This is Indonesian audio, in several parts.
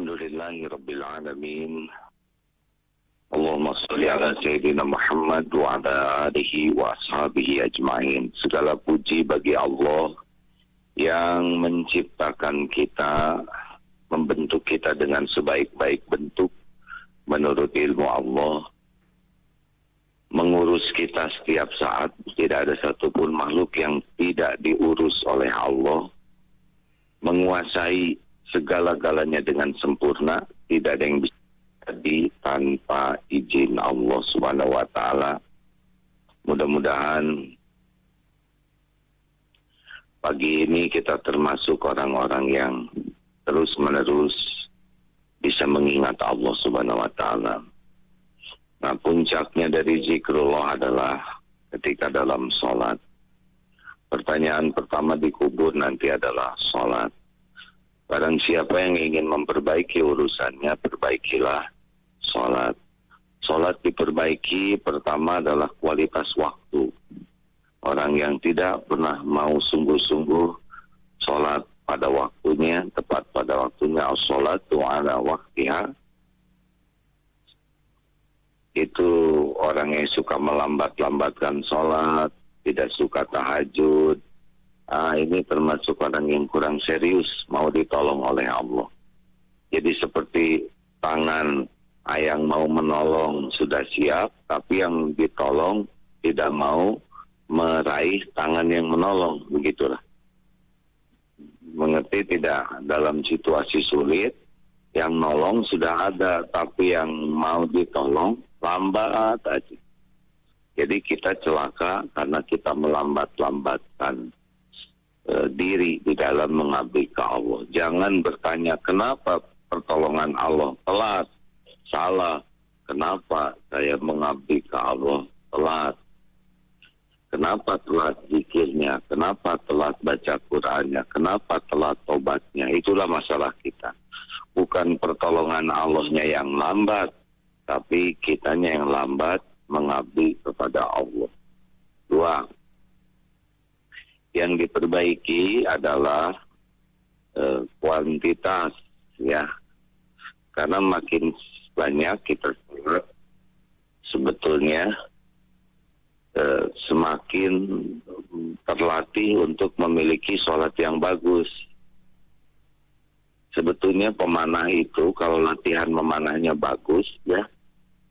Alhamdulillahi Rabbil Alamin. Allahumma salli ala Sayyidina Muhammad wa ala alihi wa ashabihi ajma'in. Segala puji bagi Allah yang menciptakan kita, membentuk kita dengan sebaik-baik bentuk menurut ilmu Allah, mengurus kita setiap saat. Tidak ada satupun makhluk yang tidak diurus oleh Allah, menguasai segala-galanya dengan sempurna. Tidak ada yang bisa jadi tanpa izin Allah Subhanahu wa Ta'ala. Mudah-mudahan pagi ini kita termasuk orang-orang yang terus-menerus bisa mengingat Allah Subhanahu wa Ta'ala. Nah, puncaknya dari zikrullah adalah ketika dalam sholat. Pertanyaan pertama di kubur nanti adalah sholat. Barang siapa yang ingin memperbaiki urusannya, perbaikilah sholat. Sholat diperbaiki pertama adalah kualitas waktu. Orang yang tidak pernah mau sungguh-sungguh sholat pada waktunya, tepat pada waktunya, as-sholatu ala waktiha, itu orang yang suka melambat-lambatkan sholat, tidak suka tahajud. Ini termasuk orang yang kurang serius mau ditolong oleh Allah. Jadi seperti tangan yang mau menolong sudah siap, tapi yang ditolong tidak mau meraih tangan yang menolong. Begitulah. Mengerti tidak? Dalam situasi sulit, yang nolong sudah ada, tapi yang mau ditolong lambat aja. Jadi kita celaka karena kita melambat-lambatkan diri di dalam mengabdi ke Allah. Jangan bertanya kenapa pertolongan Allah telat, salah. Kenapa saya mengabdi ke Allah telat? Kenapa telat zikirnya? Kenapa telat baca Qur'annya? Kenapa telat tobatnya? Itulah masalah kita. Bukan pertolongan Allahnya yang lambat, tapi kitanya yang lambat mengabdi kepada Allah. Dua, yang diperbaiki adalah kuantitas, ya. Karena makin banyak kita sholat, sebetulnya semakin terlatih untuk memiliki sholat yang bagus. Sebetulnya pemanah itu kalau latihan memanahnya bagus, ya,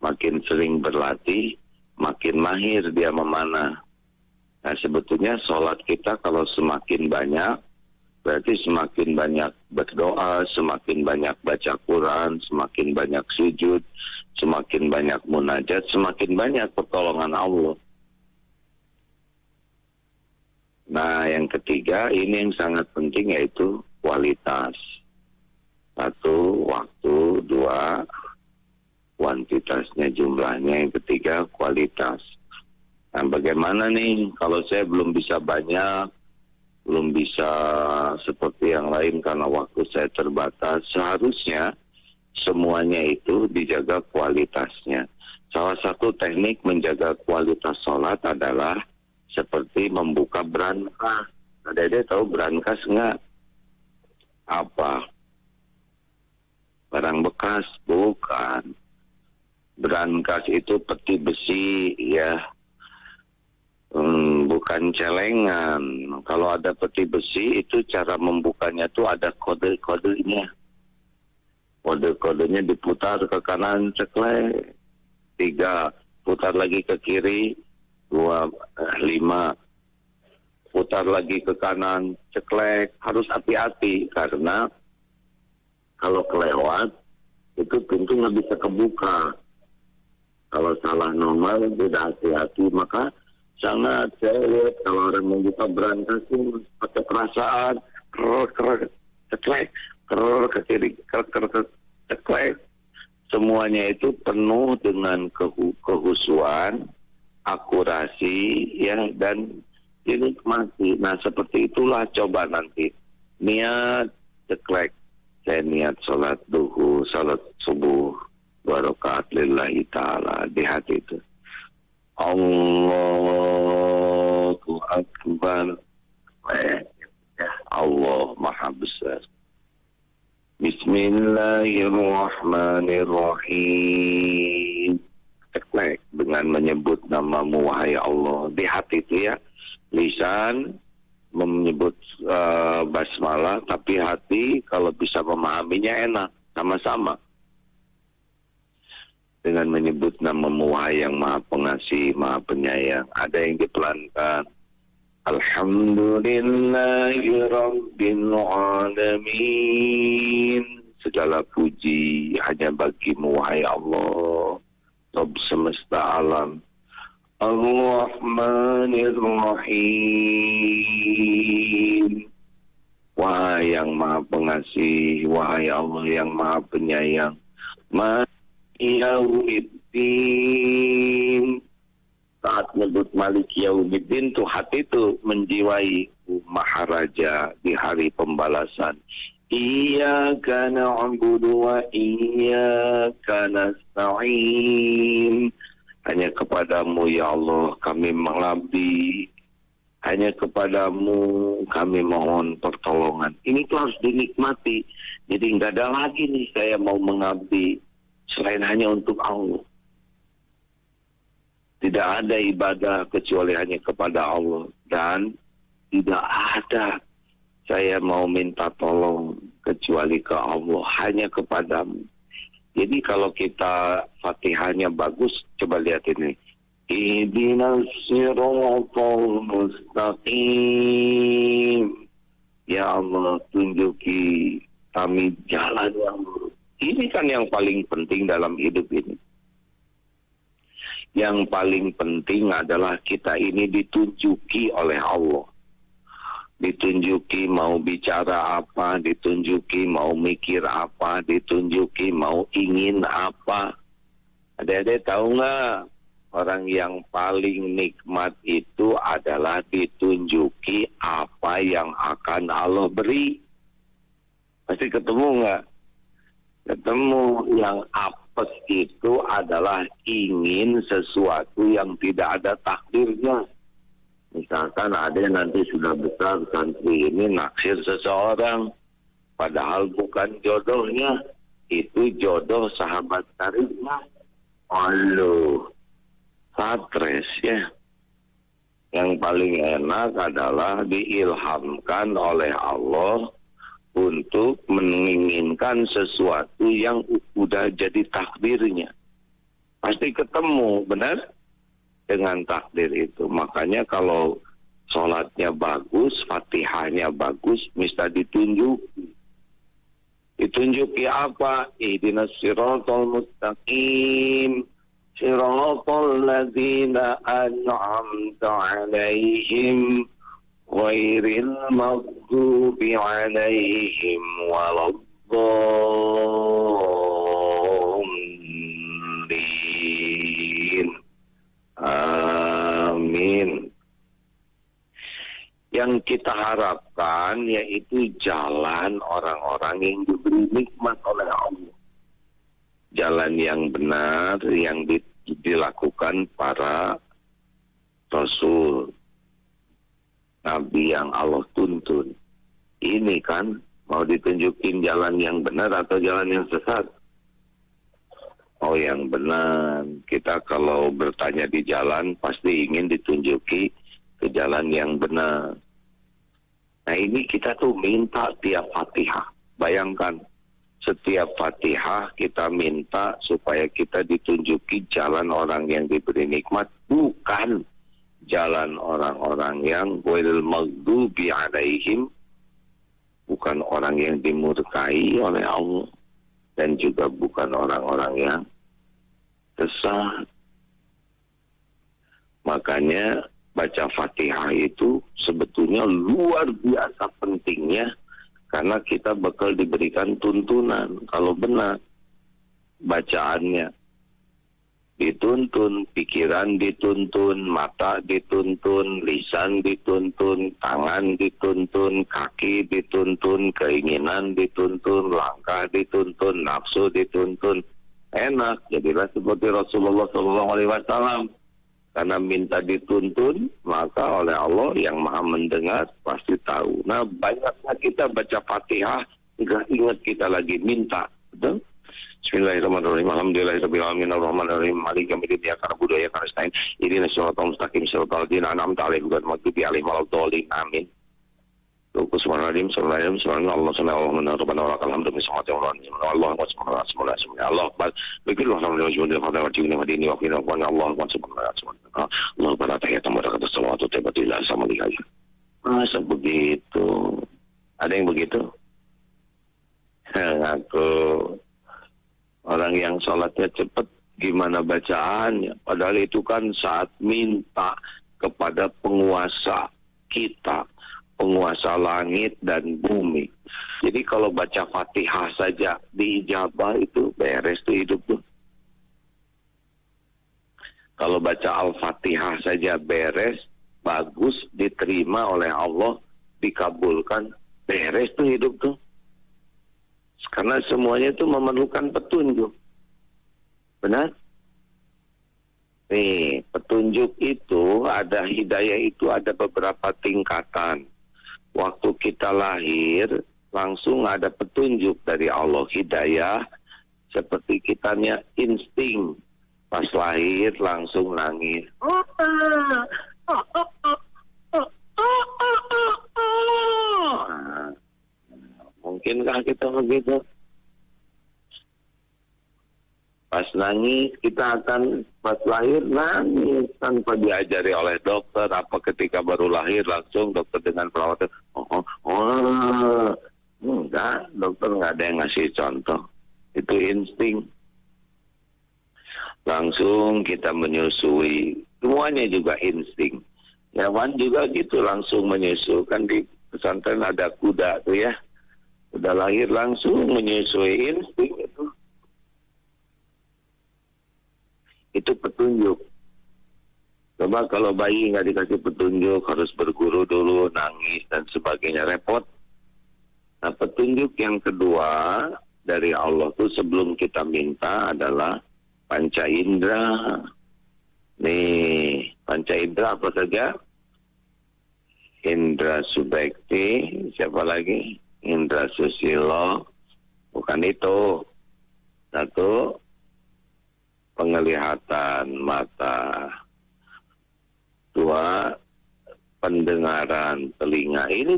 makin sering berlatih, makin mahir dia memanah. Nah, sebetulnya sholat kita kalau semakin banyak, berarti semakin banyak berdoa, semakin banyak baca Quran, semakin banyak sujud, semakin banyak munajat, semakin banyak pertolongan Allah. Nah, yang ketiga, ini yang sangat penting, yaitu kualitas. Satu, waktu. Dua, kuantitasnya, jumlahnya. Yang ketiga, kualitas. Nah, bagaimana nih kalau saya belum bisa banyak, belum bisa seperti yang lain karena waktu saya terbatas? Seharusnya semuanya itu dijaga kualitasnya. Salah satu teknik menjaga kualitas sholat adalah seperti membuka brankas. Ada tahu brankas nggak? Apa? Barang bekas? Bukan. Brankas itu peti besi, ya. Bukan celengan. Kalau ada peti besi itu cara membukanya tuh ada kode-kodenya. Kode-kodenya diputar ke kanan, ceklek. 3, putar lagi ke kiri, 2, 5. Putar lagi ke kanan, ceklek. Harus hati-hati karena kalau kelewat itu pintu nggak bisa kebuka. Kalau salah nomor tidak hati-hati, maka sangat saya lihat kalau orang membuka brankas itu pakai perasaan, ceklek, ke kiri, ceklek. Semuanya itu penuh dengan kehusuan, akurasi, ya, dan dinikmati. Nah, seperti itulah coba nanti niat ceklek. Saya niat sholat duhur, sholat subuh, 2 rakaat lillahi ta'ala, di hati itu. Allahu Akbar. Allah Maha Besar. Bismillahirrahmanirrahim. Ceklek dengan menyebut namamu wahai Allah. Di hati itu ya, lisan menyebut basmalah, tapi hati kalau bisa memahaminya enak, sama-sama. Dengan menyebut namamu wahai yang maha pengasih, maha penyayang. Ada yang dipelankan. Alhamdulillahi Rabbil Alamin. Segala puji hanya bagimu wahai Allah, Rabb semesta alam. Ar-Rahmanir-Rahim. Wahai yang maha pengasih, wahai Allah yang maha penyayang. Maliki Yaumiddin. Saat nyebut Maliki Yaumiddin tuh hati tuh menjiwai Maharaja di hari pembalasan. Iyyaka na'budu wa iyyaka nasta'in. Hanya kepadamu ya Allah kami mengabdi. Hanya kepadamu kami mohon pertolongan. Ini tuh harus dinikmati. Jadi nggak ada lagi nih saya mau mengabdi selain hanya untuk Allah. Tidak ada ibadah kecuali hanya kepada Allah. Dan tidak ada saya mau minta tolong kecuali ke Allah. Hanya kepadamu. Jadi kalau kita Fatihahnya bagus, coba lihat ini. Ihdinas siratal mustaqim. Ya Allah, tunjuki kami jalan yang lurus. Ini kan yang paling penting dalam hidup ini. Yang paling penting adalah kita ini ditunjuki oleh Allah. Ditunjuki mau bicara apa, ditunjuki mau mikir apa, ditunjuki mau ingin apa. Adik-adik tahu nggak? Orang yang paling nikmat itu adalah ditunjuki apa yang akan Allah beri. Pasti ketemu nggak? Ketemu. Yang apes itu adalah ingin sesuatu yang tidak ada takdirnya. Misalkan ada yang nanti sudah besar, santri ini naksir seseorang, padahal bukan jodohnya, itu jodoh sahabat karibnya. Aduh, stres ya. Yang paling enak adalah diilhamkan oleh Allah untuk menginginkan sesuatu yang udah jadi takdirnya. Pasti ketemu, benar? Dengan takdir itu. Makanya kalau sholatnya bagus, Fatihahnya bagus, mesti ditunjuki. Ditunjuki apa? Ihdinas siratal mustaqim. Siratal ladzina an'amta 'alaihim ghairil maghdubi 'alaihim waladdallin. Amin. Yang kita harapkan yaitu jalan orang-orang yang diberi nikmat oleh Allah. Jalan yang benar yang dilakukan para Rasul, Nabi yang Allah tuntun. Ini kan mau ditunjukin jalan yang benar atau jalan yang sesat? Oh, yang benar. Kita kalau bertanya di jalan pasti ingin ditunjuki ke jalan yang benar. Nah, ini kita tuh minta tiap Fatihah. Bayangkan, setiap Fatihah kita minta supaya kita ditunjuki jalan orang yang diberi nikmat, bukan jalan orang-orang yang ghairil maghdubi 'alaihim, bukan orang yang dimurkai oleh Allah, dan juga bukan orang-orang yang sesat. Makanya baca Fatihah itu sebetulnya luar biasa pentingnya, karena kita bakal diberikan tuntunan. Kalau benar bacaannya, dituntun, pikiran dituntun, mata dituntun, lisan dituntun, tangan dituntun, kaki dituntun, keinginan dituntun, langkah dituntun, nafsu dituntun. Enak, jadilah seperti Rasulullah SAW. Karena minta dituntun, maka oleh Allah yang maha mendengar pasti tahu. Nah, banyaknya kita baca Fatihah Enggak ingat kita lagi minta. Betul? Bismillahirrahmanirrahim. Alhamdulillahirabbil alamin arrahmanirrahim maliki yaumiddin iyyaka na'budu wa iyyaka nasta'in ihdinas siratal mustaqim siratal ladzina an'amta 'alaihim ghairil maghdubi 'alaihim waladdallin. Amin. Bismillahirrahmanirrahim. Allah subhanahu wa ta'ala wa lakal hamdu bismillahirrahmanirrahim. Allah subhanahu Allah akbar. Bikul alhamdulillah wa jalla wa dini wa qina wa Allah subhanahu wa ta'ala. Allah pada tahiyatul barakatuh salawatu tabatillah sama lihat. Masa begitu? Ada yang begitu? Aku orang yang sholatnya cepat, gimana bacaannya? Padahal itu kan saat minta kepada penguasa kita, penguasa langit dan bumi. Jadi kalau baca Fatihah saja diijabah itu beres tuh hidup tuh. Kalau baca Al-Fatihah saja beres, bagus, diterima oleh Allah, dikabulkan, beres tuh hidup tuh. Karena semuanya itu memerlukan petunjuk. Benar? Nih, petunjuk itu ada hidayah itu ada beberapa tingkatan. Waktu kita lahir, langsung ada petunjuk dari Allah, hidayah. Seperti kitanya insting. Pas lahir langsung nangis. Nah, mungkinkah kita begitu? Pas nangis, kita akan pas lahir nangis tanpa diajari oleh dokter. Apa ketika baru lahir langsung dokter dengan perawatan, enggak, dokter nggak ada yang ngasih contoh. Itu insting. Langsung kita menyusui, semuanya juga insting. Hewan juga gitu, langsung menyusu. Kan di pesantren ada kuda tuh ya. Udah lahir langsung menyusui, insting itu. Itu petunjuk. Coba kalau bayi nggak dikasih petunjuk, harus berguru dulu, nangis dan sebagainya, repot. Nah, petunjuk yang kedua dari Allah tuh sebelum kita minta adalah panca indera. Nih, panca indera apa saja? Indra subekti, siapa lagi? Indra susilo, bukan itu. Satu, penglihatan mata. Dua, pendengaran telinga. Ini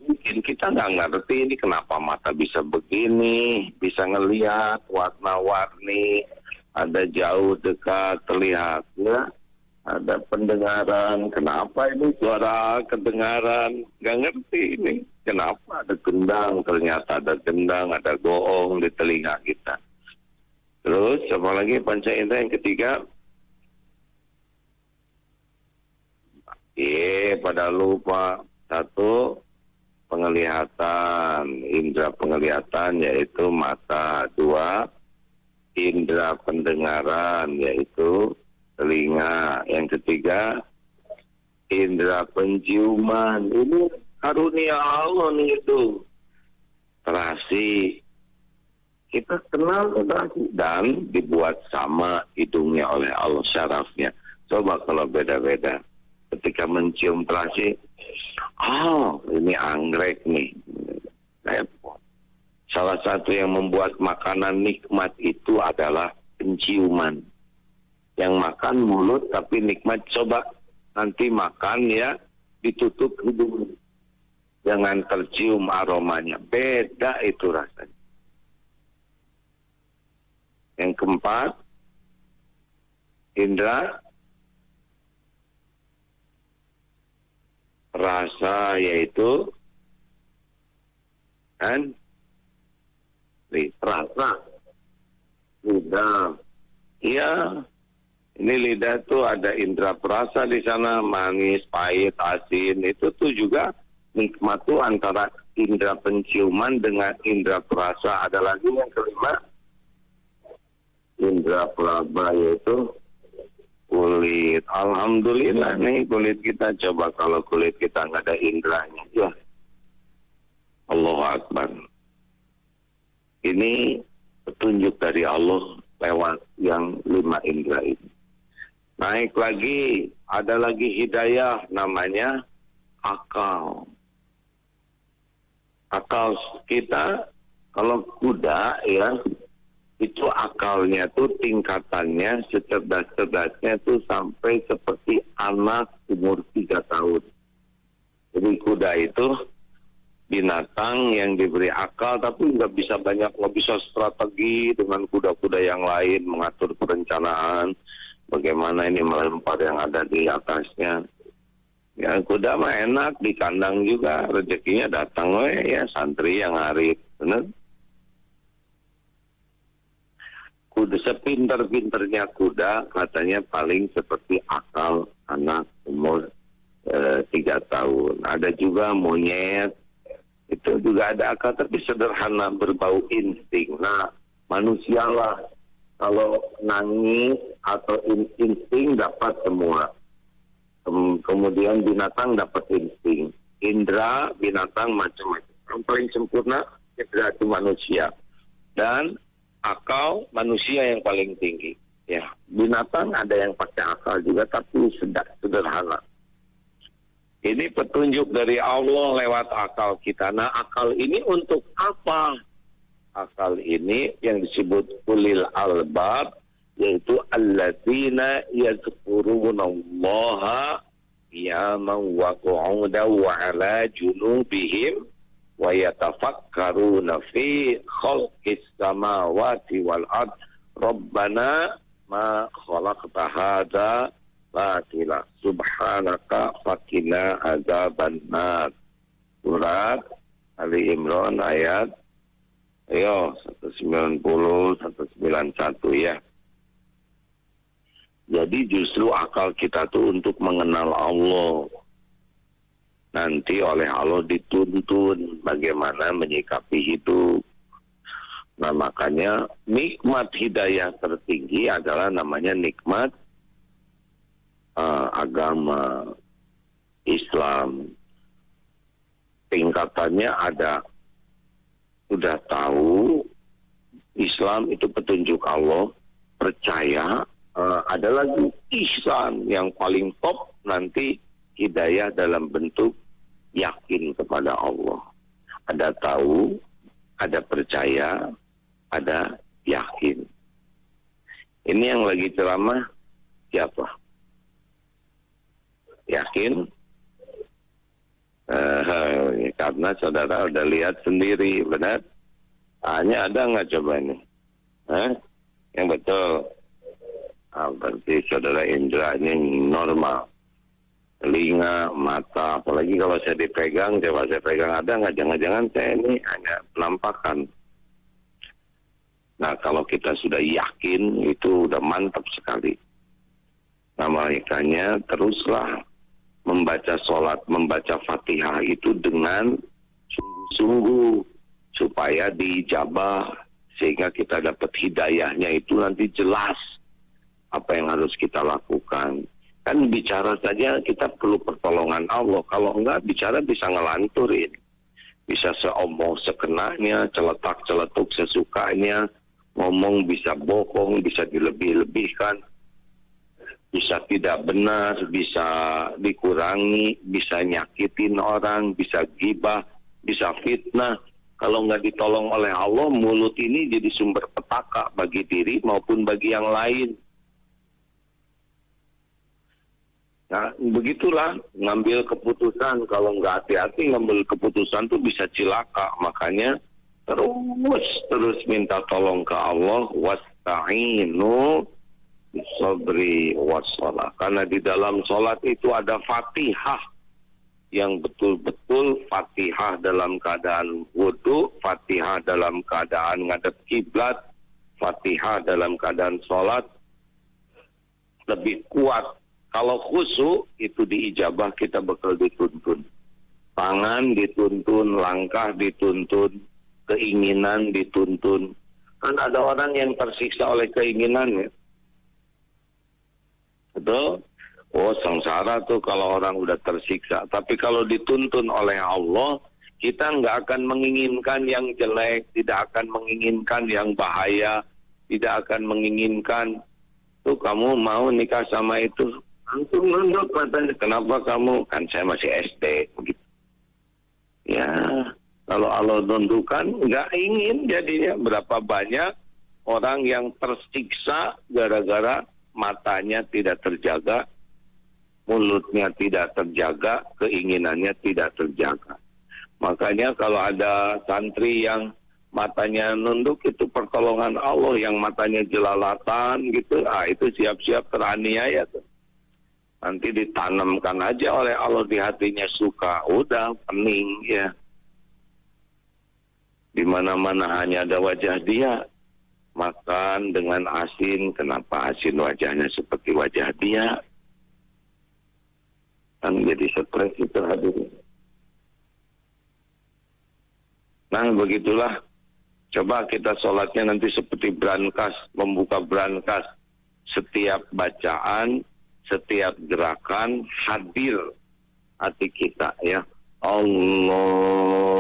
mungkin kita nggak ngerti ini kenapa mata bisa begini, bisa ngelihat warna-warni, ada jauh dekat terlihatnya, ada pendengaran. Kenapa ini suara kedengaran? Nggak ngerti ini. Kenapa ada gendang? Ternyata ada gendang, ada goong di telinga kita. Terus apa lagi panca indera yang ketiga? Pada lupa. Satu, penglihatan, indera penglihatan yaitu mata. Dua, indera pendengaran yaitu telinga. Yang ketiga, indera penciuman. Ini karunia Allah nih itu. Terasi. Kita kenal terasi dan dibuat sama hidungnya oleh Allah syarafnya. Coba kalau beda-beda. Ketika mencium terasi, ini anggrek nih. Repot. Salah satu yang membuat makanan nikmat itu adalah penciuman. Yang makan mulut tapi nikmat. Coba nanti makan ya, ditutup hidung. Jangan tercium aromanya. Beda itu rasanya. Yang keempat, indera rasa yaitu kan rasa lidah. Iya, ini lidah tuh ada indera perasa di sana, manis, pahit, asin. Itu tuh juga nikmat tuh antara indera penciuman dengan indera perasa. Ada lagi yang kelima, indera peraba yaitu kulit. Alhamdulillah nih kulit kita. Coba kalau kulit kita nggak ada inderanya, ya Allahu Akbar. Ini petunjuk dari Allah lewat yang 5 indera ini. Naik lagi, ada lagi hidayah namanya akal. Akal kita, kalau kuda ya, itu akalnya tuh tingkatannya secerdas-cerdasnya tuh sampai seperti anak umur 3 tahun. Jadi kuda itu binatang yang diberi akal, tapi nggak bisa strategi dengan kuda-kuda yang lain, mengatur perencanaan, bagaimana ini melempar yang ada di atasnya. Ya kuda mah enak di kandang juga, rezekinya datang ya santri yang arif, bener. Kuda sepinter-pinternya kuda katanya paling seperti akal anak umur 3 tahun. Ada juga monyet, itu juga ada akal tapi sederhana, berbau insting. Nah manusialah kalau nangis atau insting dapat semua. Kemudian binatang dapat insting. Indra binatang macam-macam. Yang paling sempurna indra itu manusia. Dan akal manusia yang paling tinggi. Ya, binatang ada yang pakai akal juga tapi sederhana. Ini petunjuk dari Allah lewat akal kita. Nah, akal ini untuk apa? Akal ini yang disebut ulil albab, yaitu alladzina yadhkurunallaha qiyaman wa qu'udan wa 'ala junubihim wa yatafakkaruna fi khalqis samawati wal ard rabbana ma khalaqta hadza batila subhanaka faqina adzabannar. Surat Ali Imran ayat 190 191 ya. Jadi justru akal kita tuh untuk mengenal Allah. Nanti oleh Allah dituntun bagaimana menyikapi hidup. Nah makanya nikmat hidayah tertinggi adalah namanya nikmat agama Islam. Tingkatannya ada, sudah tahu Islam itu petunjuk Allah, percaya. Ada lagi ihsan yang paling top, nanti hidayah dalam bentuk yakin kepada Allah. Ada tahu, ada percaya, ada yakin. Ini yang lagi ceramah siapa? Yakin? Karena saudara udah lihat sendiri, benar? Hanya ada nggak coba ini? Yang betul. Berarti saudara indranya normal. Telinga, mata, apalagi kalau saya dipegang, coba saya pegang ada nggak? Jangan-jangan saya ini hanya penampakan. Nah kalau kita sudah yakin, itu udah mantap sekali. Nah makanya teruslah membaca sholat, membaca Fatihah itu dengan sungguh-sungguh supaya dijabah, sehingga kita dapat hidayahnya itu nanti jelas apa yang harus kita lakukan. Kan bicara saja kita perlu pertolongan Allah. Kalau enggak bicara bisa ngelanturin, bisa seomong sekenanya, celetak-celetuk sesukanya, ngomong bisa bohong, bisa dilebih-lebihkan, bisa tidak benar, bisa dikurangi, bisa nyakitin orang, bisa gibah, bisa fitnah. Kalau nggak ditolong oleh Allah, mulut ini jadi sumber petaka bagi diri maupun bagi yang lain. Nah, begitulah ngambil keputusan. Kalau nggak hati-hati ngambil keputusan tuh bisa cilaka. Makanya terus minta tolong ke Allah. Wasta'inu bisabri wassalah. Karena di dalam sholat itu ada Fatihah yang betul-betul Fatihah dalam keadaan wudu, Fatihah dalam keadaan ngadep kiblat, Fatihah dalam keadaan sholat lebih kuat. Kalau khusyuk itu diijabah, kita bakal dituntun. Tangan dituntun, langkah dituntun, keinginan dituntun. Kan ada orang yang tersiksa oleh keinginannya. Betul? Oh, sengsara tuh kalau orang udah tersiksa. Tapi kalau dituntun oleh Allah, kita nggak akan menginginkan yang jelek, tidak akan menginginkan yang bahaya, tidak akan menginginkan tuh kamu mau nikah sama itu. Langsung nunduk katanya, kenapa kamu? Kan saya masih SD begitu. Ya, Kalau Allah nundukkan, nggak ingin jadinya. Berapa banyak orang yang tersiksa gara-gara matanya tidak terjaga, mulutnya tidak terjaga, keinginannya tidak terjaga. Makanya kalau ada santri yang matanya nunduk, itu pertolongan Allah. Yang matanya jelalatan gitu, itu siap-siap teraniaya tuh. Nanti ditanamkan aja oleh Allah di hatinya suka, udah pening ya. Di mana-mana hanya ada wajah dia. Makan dengan asin, kenapa asin wajahnya seperti wajah dia? Kan jadi stres itu hadirin. Nah begitulah. Coba kita sholatnya nanti seperti brankas, membuka brankas. Setiap bacaan, setiap gerakan hadir hati kita ya. Allahu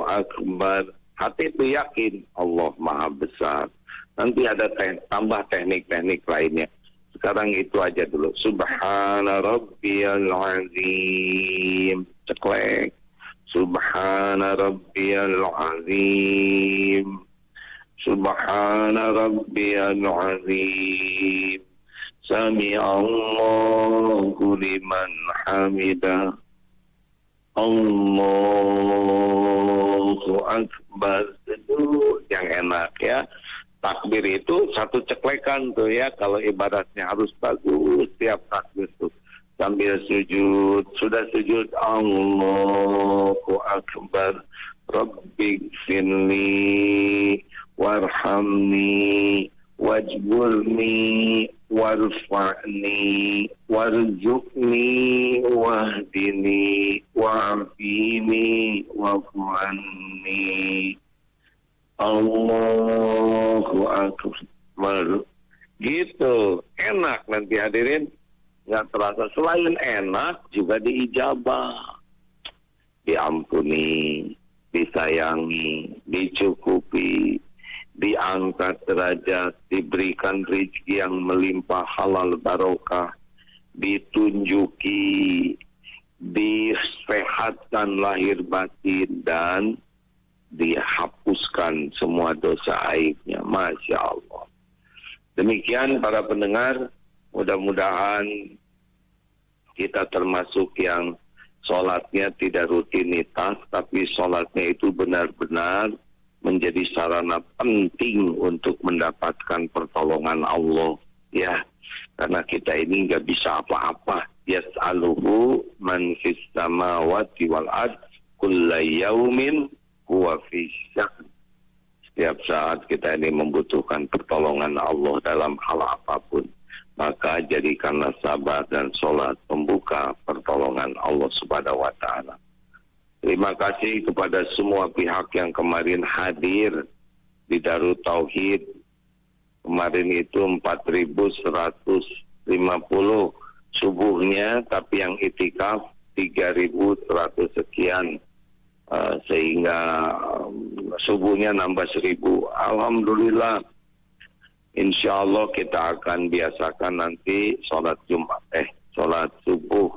Akbar. Hati itu yakin Allah Maha Besar. Nanti ada tambah teknik-teknik lainnya. Sekarang itu aja dulu. Subhana Rabbiyal Azim. Ceklek. Subhana Rabbiyal Azim. Subhana Rabbiyal Azim. Sami Allahu liman hamidah. Allahu Akbar. Itu yang enak ya. Takbir itu satu ceklekan tuh ya. Kalau ibaratnya harus bagus tiap takbir tuh. Sambil sujud. Sudah sujud. Allahu Akbar. Rabbighfirli warhamni wajburni warfa'ni warzuqni wahdini wa'afini wa'fu'anni. Allahu Akbar. Gitu. Enak nanti hadirin. Nggak terasa. Selain enak juga diijabah. Diampuni, disayangi, dicukupi, diangkat derajat, diberikan rezeki yang melimpah halal barokah, ditunjuki, disehatkan lahir batin, dan dihapuskan semua dosa aibnya. Masya Allah. Demikian para pendengar, mudah-mudahan kita termasuk yang sholatnya tidak rutinitas, tapi sholatnya itu benar-benar menjadi sarana penting untuk mendapatkan pertolongan Allah ya, karena kita ini nggak bisa apa-apa. Yas'aluhu man fis samawati wal ard kulla yaumin huwa fis sya'n. Setiap saat kita ini membutuhkan pertolongan Allah dalam hal apapun, maka jadikanlah sabar dan sholat membuka pertolongan Allah Subhanahu wa ta'ala. Terima kasih kepada semua pihak yang kemarin hadir di Darut Tauhid. Kemarin itu 4.150 subuhnya, tapi yang itikaf 3.100 sekian. Sehingga subuhnya nambah 1.000. Alhamdulillah. Insya Allah kita akan biasakan nanti sholat subuh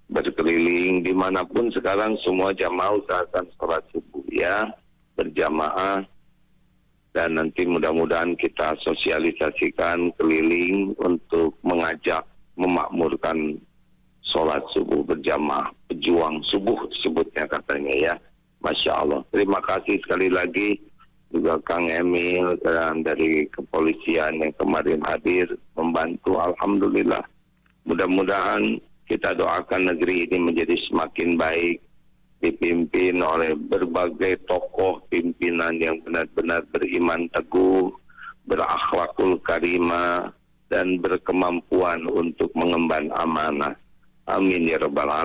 berkeliling dimanapun. Sekarang semua jamaah usahakan sholat subuh ya, berjamaah, dan nanti mudah-mudahan kita sosialisasikan keliling untuk mengajak memakmurkan sholat subuh berjamaah, pejuang subuh sebutnya katanya ya. Masya Allah. Terima kasih sekali lagi juga Kang Emil dan dari kepolisian yang kemarin hadir membantu. Alhamdulillah. Mudah-mudahan kita doakan negeri ini menjadi semakin baik, dipimpin oleh berbagai tokoh pimpinan yang benar-benar beriman teguh, berakhlakul karimah, dan berkemampuan untuk mengemban amanah. Amin ya rabbal alamin.